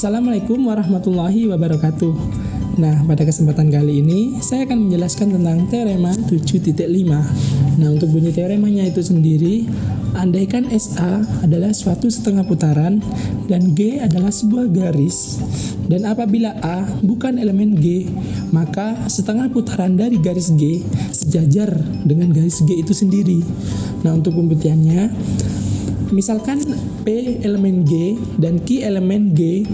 Assalamualaikum warahmatullahi wabarakatuh. Nah, pada kesempatan kali ini saya akan menjelaskan tentang teorema 7.5. Nah, untuk bunyi teoremanya itu sendiri, andaikan SA adalah suatu setengah putaran dan G adalah sebuah garis, dan apabila A bukan elemen G, maka setengah putaran dari garis G sejajar dengan garis G itu sendiri. Nah, untuk pembuktiannya, misalkan P elemen G dan Q elemen G.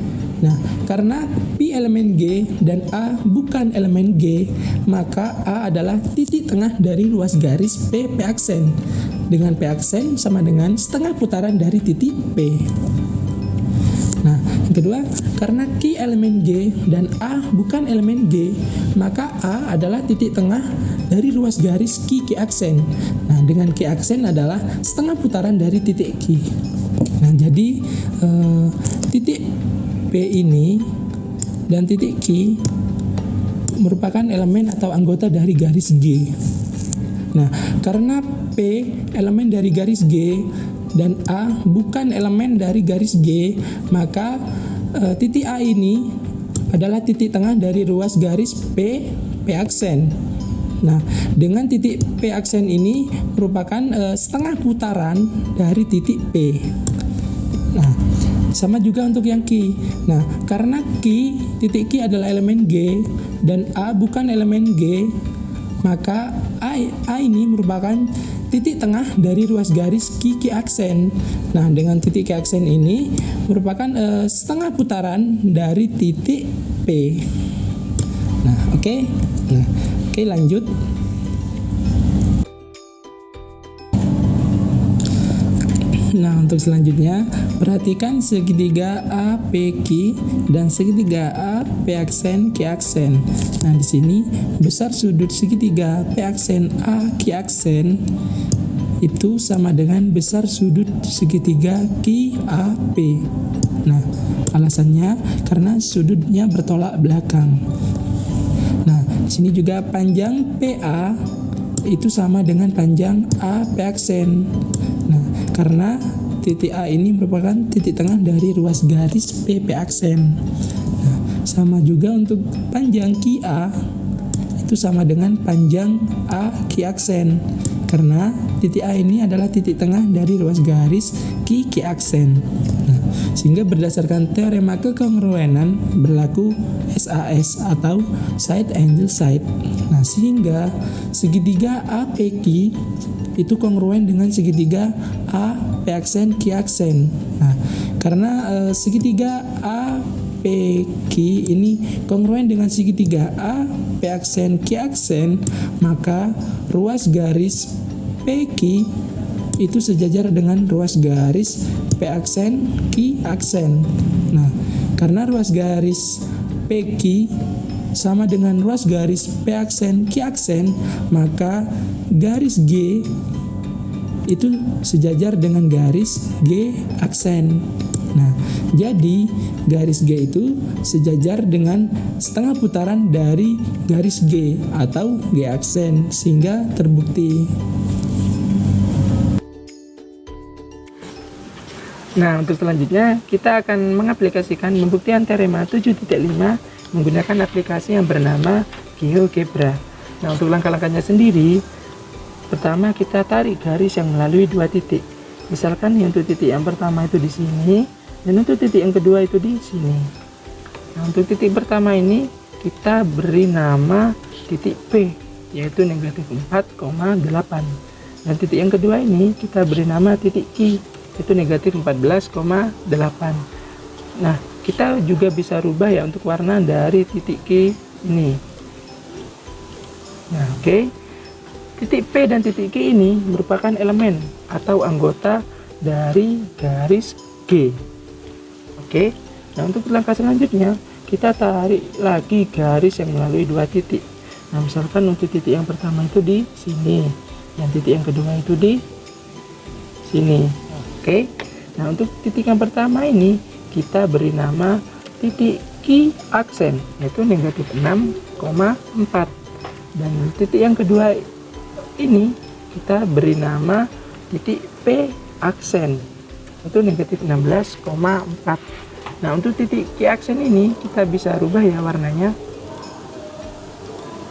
Nah, karena P elemen G dan A bukan elemen G, maka A adalah titik tengah dari ruas garis P aksen. Dengan P aksen sama dengan setengah putaran dari titik P. Nah, yang kedua, karena Q elemen G dan A bukan elemen G, maka A adalah titik tengah dari ruas garis Q aksen. Nah, dengan Q aksen adalah setengah putaran dari titik Q. Nah, jadi titik P ini dan titik Q merupakan elemen atau anggota dari garis G. Nah, karena P elemen dari garis G dan A bukan elemen dari garis G, maka titik A ini adalah titik tengah dari ruas garis P aksen. Nah, dengan titik P aksen ini merupakan setengah putaran dari titik P. Nah, sama juga untuk yang Q. Nah, karena titik Q adalah elemen G dan A bukan elemen G, maka A ini merupakan titik tengah dari ruas garis Q aksen. Nah, dengan titik Q aksen ini merupakan setengah putaran dari titik P. Nah, oke. Nah, oke, lanjut. Nah, untuk selanjutnya, perhatikan segitiga APQ dan segitiga AP aksen Q aksen. Nah, di sini besar sudut segitiga P aksen AQ aksen itu sama dengan besar sudut segitiga QAP. Nah, alasannya karena sudutnya bertolak belakang. Nah, di sini juga panjang PA itu sama dengan panjang AP aksen. Nah, karena titik A ini merupakan titik tengah dari ruas garis P aksen. Nah, sama juga untuk panjang QA itu sama dengan panjang AQ aksen. Karena titik A ini adalah titik tengah dari ruas garis Q aksen. Nah, sehingga berdasarkan teorema kekongruenan berlaku SAS atau side angle side. Nah, sehingga segitiga APQ itu kongruen dengan segitiga A P aksen Q aksen. Nah, karena segitiga APQ ini kongruen dengan segitiga A P aksen Q aksen, maka ruas garis PQ itu sejajar dengan ruas garis P aksen Q aksen. Nah, karena ruas garis PQ sama dengan ruas garis P aksen Q aksen, maka garis G itu sejajar dengan garis G aksen. Nah, jadi garis G itu sejajar dengan setengah putaran dari garis G atau G aksen, sehingga terbukti. Nah, untuk selanjutnya kita akan mengaplikasikan pembuktian teorema 7.5 menggunakan aplikasi yang bernama GeoGebra. Nah, untuk langkah-langkahnya sendiri, pertama kita tarik garis yang melalui dua titik. Misalkan untuk titik yang pertama itu di sini, dan untuk titik yang kedua itu di sini. Nah, untuk titik pertama ini kita beri nama titik P, yaitu negatif 4,8. Dan titik yang kedua ini kita beri nama titik Q, yaitu negatif 14,8. Nah, kita juga bisa rubah ya untuk warna dari titik Q ini. Nah, oke. Titik P dan titik Q ini merupakan elemen atau anggota dari garis G. Oke. Nah, untuk langkah selanjutnya kita tarik lagi garis yang melalui dua titik. Nah, misalkan untuk titik yang pertama itu di sini, yang titik yang kedua itu di sini. Oke. Nah, untuk titik yang pertama ini kita beri nama titik Q aksen, yaitu negatif 6,4. Dan titik yang kedua ini kita beri nama titik P aksen, itu negatif 16,4. Nah, untuk titik Q aksen ini kita bisa rubah ya warnanya.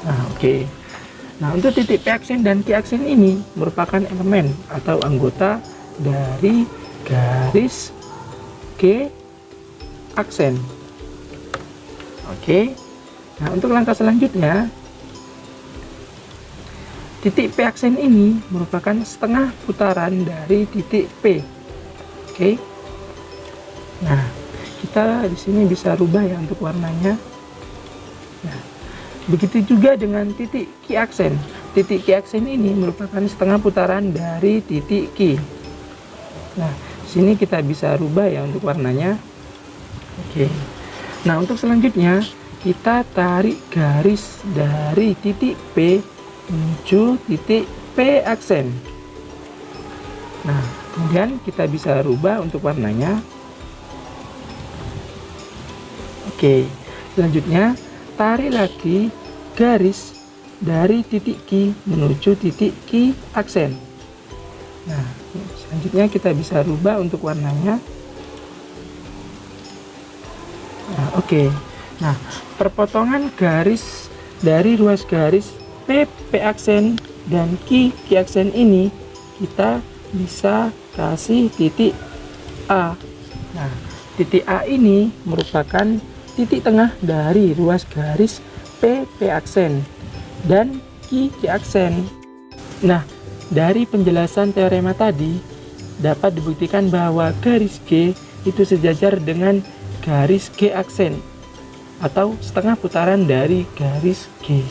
Nah, oke. Nah, untuk titik P aksen dan Q aksen ini merupakan elemen atau anggota dari garis G aksen. Oke. Nah, untuk langkah selanjutnya, titik P aksen ini merupakan setengah putaran dari titik P. Oke. Nah, kita di sini bisa rubah ya untuk warnanya. Nah, begitu juga dengan titik Q aksen. Titik Q aksen ini merupakan setengah putaran dari titik Q. Nah, sini kita bisa rubah ya untuk warnanya. Oke. Nah, untuk selanjutnya kita tarik garis dari titik P menuju titik P aksen. Nah, kemudian kita bisa rubah untuk warnanya. Oke, selanjutnya tarik lagi garis dari titik Q menuju titik Q aksen. Nah, selanjutnya kita bisa rubah untuk warnanya. Nah, oke. Nah, perpotongan garis dari ruas garis P aksen dan Q aksen ini kita bisa kasih titik A. Nah, titik A ini merupakan titik tengah dari ruas garis P aksen dan Q aksen. Nah, dari penjelasan teorema tadi dapat dibuktikan bahwa garis G itu sejajar dengan garis G aksen atau setengah putaran dari garis G.